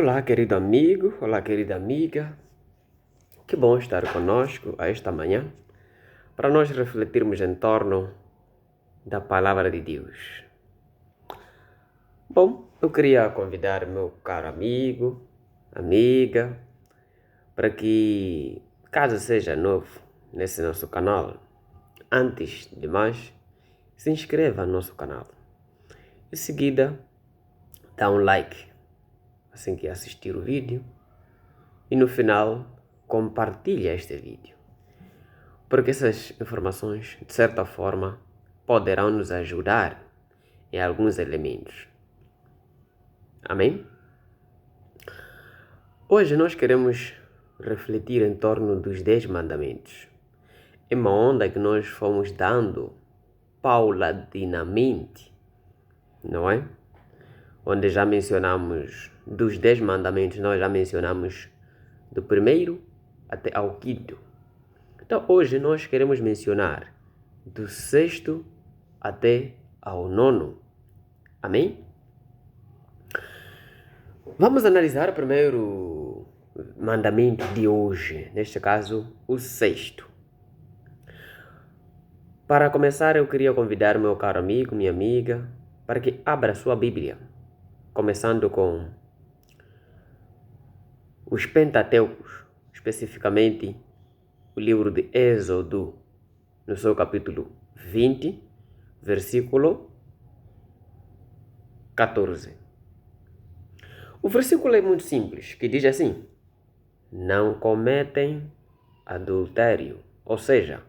Olá, querido amigo, olá, querida amiga. Que bom estar conosco a esta manhã para nós refletirmos em torno da palavra de Deus. Bom, eu queria convidar meu caro amigo, amiga, para que, caso seja novo nesse nosso canal, antes de mais, se inscreva no nosso canal. Em seguida, dá um like assim que assistir o vídeo e no final, compartilha este vídeo. Porque essas informações, de certa forma, poderão nos ajudar em alguns elementos. Amém? Hoje nós queremos refletir em torno dos 10 mandamentos. É uma onda que nós fomos dando paulatinamente, não é? Onde já mencionamos dos 10 mandamentos, nós já mencionamos do primeiro até ao quinto. Então hoje nós queremos mencionar do sexto até ao nono. Amém? Vamos analisar o primeiro mandamento de hoje, neste caso, o sexto. Para começar, eu queria convidar meu caro amigo, minha amiga, para que abra sua Bíblia, começando com os Pentateucos, especificamente o livro de Êxodo, no seu capítulo 20, versículo 14. O versículo é muito simples, que diz assim: não cometem adultério. Ou seja,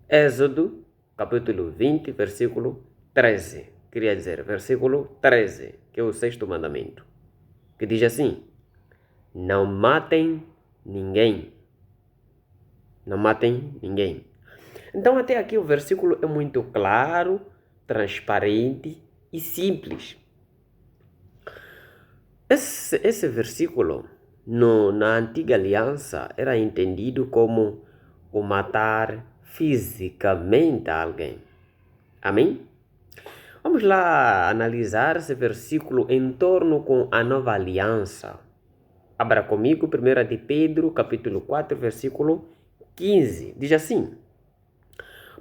Êxodo, capítulo 20, versículo 13. Queria dizer, versículo 13, que é o sexto mandamento, que diz assim: não matem ninguém. Não matem ninguém. Então, até aqui o versículo é muito claro, transparente e simples. Esse versículo, na antiga aliança, era entendido como o matar fisicamente alguém. Amém? Vamos lá analisar esse versículo em torno com a nova aliança. Abra comigo 1 de Pedro, capítulo 4, versículo 15. Diz assim: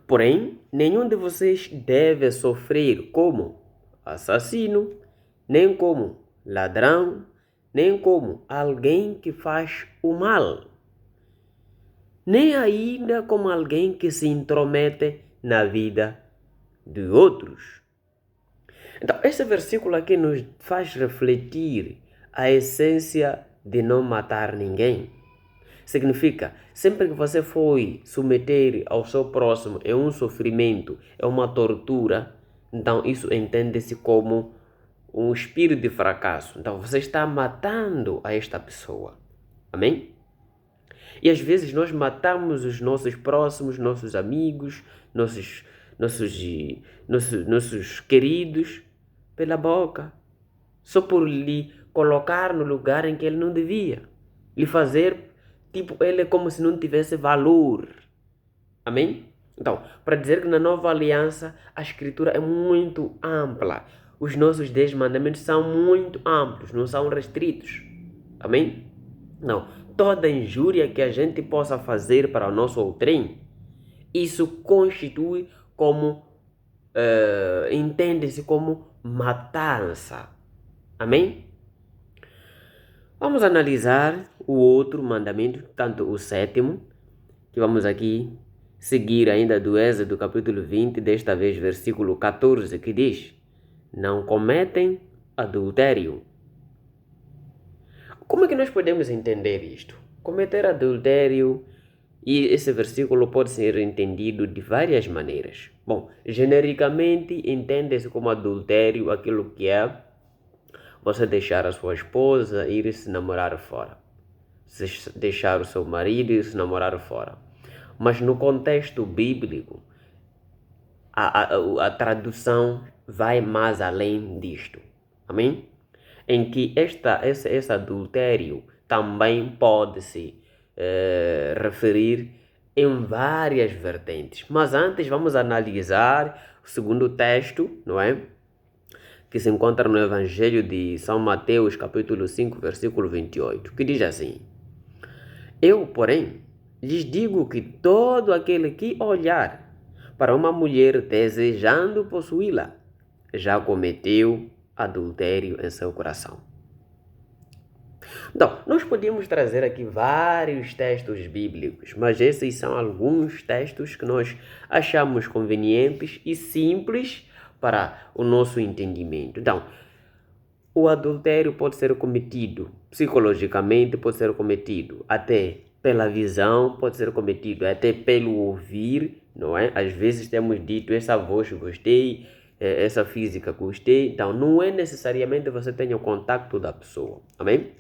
porém, nenhum de vocês deve sofrer como assassino, nem como ladrão, nem como alguém que faz o mal, nem ainda como alguém que se intromete na vida de outros. Então, este versículo aqui nos faz refletir a essência de não matar ninguém. Significa, sempre que você foi submeter ao seu próximo é um sofrimento, é uma tortura, então isso entende-se como um espírito de fracasso. Então você está matando a esta pessoa. Amém? E às vezes nós matamos os nossos próximos, nossos amigos, nossos queridos pela boca, só por lhe colocar no lugar em que ele não devia, lhe fazer tipo ele é como se não tivesse valor. Amém? Então, para dizer que na nova aliança a escritura é muito ampla. Os nossos 10 mandamentos são muito amplos, não são restritos. Amém? Não. Toda injúria que a gente possa fazer para o nosso outrem, isso constitui como, entende-se como matança. Amém? Vamos analisar o outro mandamento, tanto o sétimo, que vamos aqui seguir ainda do Êxodo capítulo 20, desta vez versículo 14, que diz: não cometem adultério. Como é que nós podemos entender isto? Cometer adultério, e esse versículo pode ser entendido de várias maneiras. Bom, genericamente entende-se como adultério aquilo que é você deixar a sua esposa ir se namorar fora, deixar o seu marido ir se namorar fora. Mas no contexto bíblico, a tradução vai mais além disto. Amém? Em que esse adultério também pode se referir em várias vertentes. Mas antes vamos analisar o segundo texto, não é? que se encontra no Evangelho de São Mateus, capítulo 5, versículo 28, que diz assim: Eu, porém, lhes digo que todo aquele que olhar para uma mulher desejando possuí-la, já cometeu adultério em seu coração. Então, nós podíamos trazer aqui vários textos bíblicos, mas esses são alguns textos que nós achamos convenientes e simples para o nosso entendimento. Então, o adultério pode ser cometido psicologicamente, pode ser cometido até pela visão, pode ser cometido até pelo ouvir, não é? Às vezes temos dito, essa voz gostei, essa física gostei. Então, não é necessariamente você tenha o contato da pessoa, amém?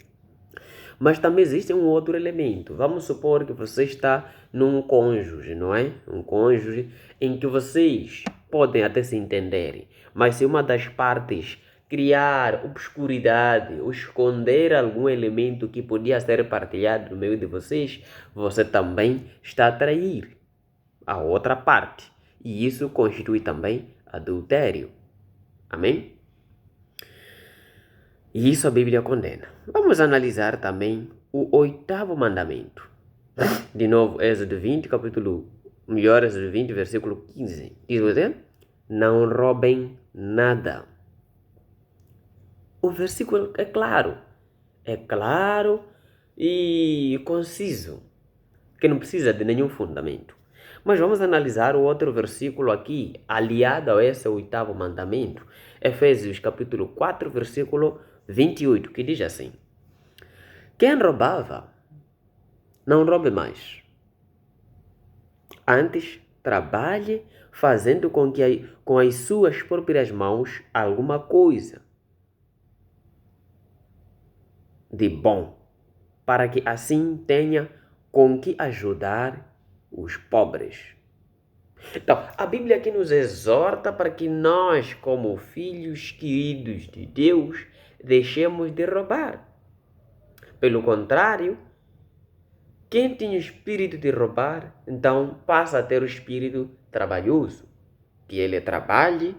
Mas também existe um outro elemento. Vamos supor que você está num cônjuge, não é? Um cônjuge em que vocês podem até se entenderem, mas se uma das partes criar obscuridade ou esconder algum elemento que podia ser partilhado no meio de vocês, você também está a trair a outra parte. E isso constitui também adultério. Amém? E isso a Bíblia condena. Vamos analisar também o 8º mandamento. De novo, Êxodo 20, Êxodo 20, versículo 15. Diz você, não roubem nada. O versículo é claro e conciso, que não precisa de nenhum fundamento. Mas vamos analisar o outro versículo aqui, aliado a esse 8º mandamento, Efésios capítulo 4, versículo 28, que diz assim: Quem roubava, não roube mais. Antes, trabalhe fazendo com as suas próprias mãos alguma coisa de bom, para que assim tenha com que ajudar os pobres. Então, a Bíblia aqui nos exorta para que nós, como filhos queridos de Deus, deixemos de roubar. Pelo contrário, quem tem o espírito de roubar, então passa a ter o espírito trabalhoso, que ele trabalhe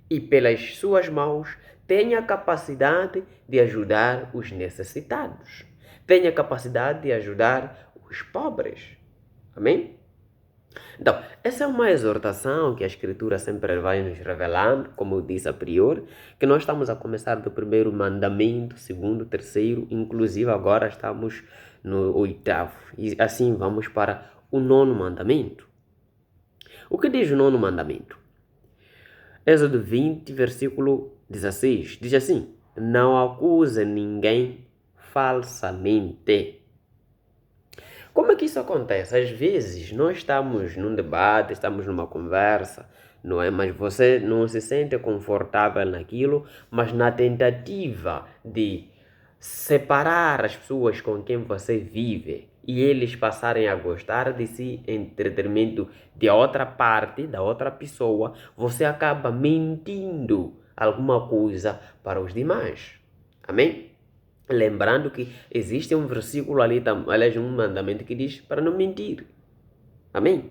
e pelas suas mãos tenha a capacidade de ajudar os necessitados, tenha a capacidade de ajudar os pobres. Amém? Então, essa é uma exortação que a Escritura sempre vai nos revelando, como eu disse a priori, que nós estamos a começar do 1º mandamento, 2º, 3º, inclusive agora estamos no 8º, e assim vamos para o 9º mandamento. O que diz o 9º mandamento? Êxodo 20, versículo 16, diz assim: Não acuse ninguém falsamente. Como é que isso acontece? Às vezes nós estamos num debate, estamos numa conversa, não é? Mas você não se sente confortável naquilo, mas na tentativa de separar as pessoas com quem você vive e eles passarem a gostar de si em detrimento de outra parte, da outra pessoa, você acaba mentindo alguma coisa para os demais. Amém? Lembrando que existe um versículo ali, aliás, um mandamento que diz para não mentir. Amém?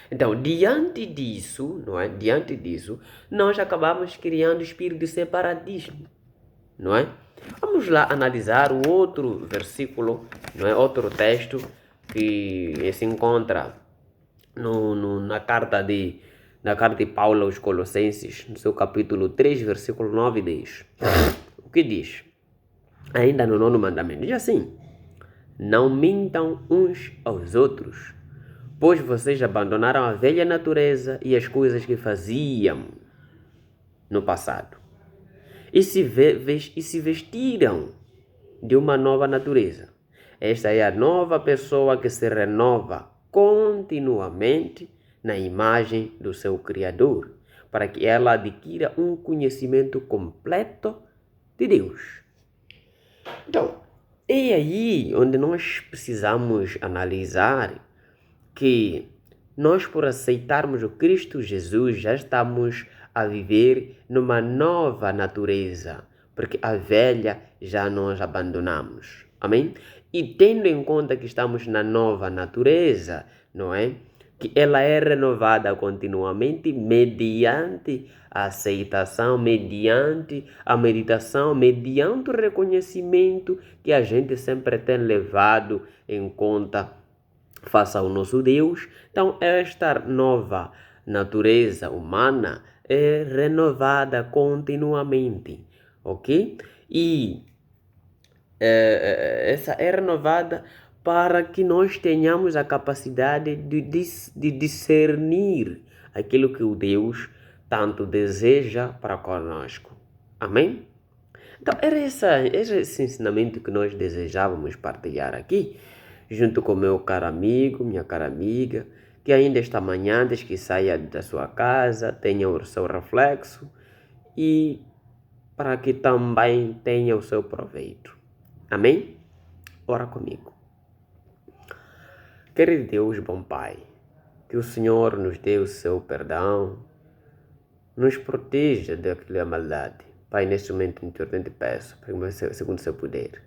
Então, diante disso, não é? Diante disso, nós acabamos criando espírito de separatismo, não é? Vamos lá analisar o outro versículo, não é? Outro texto que se encontra na carta de Paulo aos Colossenses, no seu capítulo 3, versículo 9 e 10. O que diz? Ainda no 9º mandamento, diz assim: Não mintam uns aos outros, pois vocês abandonaram a velha natureza e as coisas que faziam no passado, e se vestiram de uma nova natureza. Esta é a nova pessoa que se renova continuamente na imagem do seu Criador, para que ela adquira um conhecimento completo de Deus. Então, é aí onde nós precisamos analisar que nós, por aceitarmos o Cristo Jesus, já estamos a viver numa nova natureza, porque a velha já nós abandonamos. Amém? E tendo em conta que estamos na nova natureza, não é? que ela é renovada continuamente mediante a aceitação, mediante a meditação, mediante o reconhecimento que a gente sempre tem levado em conta face ao nosso Deus. Então, esta nova natureza humana é renovada continuamente, ok? E essa é renovada para que nós tenhamos a capacidade de discernir aquilo que o Deus tanto deseja para conosco. Amém? Então, era esse ensinamento que nós desejávamos partilhar aqui, junto com meu caro amigo, minha cara amiga, que ainda esta manhã, antes que saia da sua casa, tenha o seu reflexo e para que também tenha o seu proveito. Amém? Ora comigo. Querido Deus, bom Pai, que o Senhor nos dê o seu perdão, nos proteja daquela maldade. Pai, neste momento eu te peço, segundo o seu poder.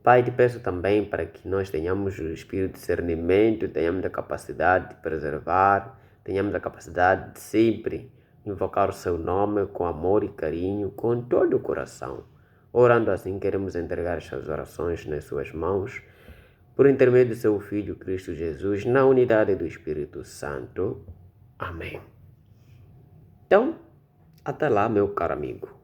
Pai, te peço também para que nós tenhamos o espírito de discernimento, tenhamos a capacidade de preservar, tenhamos a capacidade de sempre invocar o seu nome com amor e carinho, com todo o coração. Orando assim, queremos entregar estas orações nas suas mãos, por intermédio do seu Filho Cristo Jesus, na unidade do Espírito Santo. Amém. Então, até lá, meu caro amigo.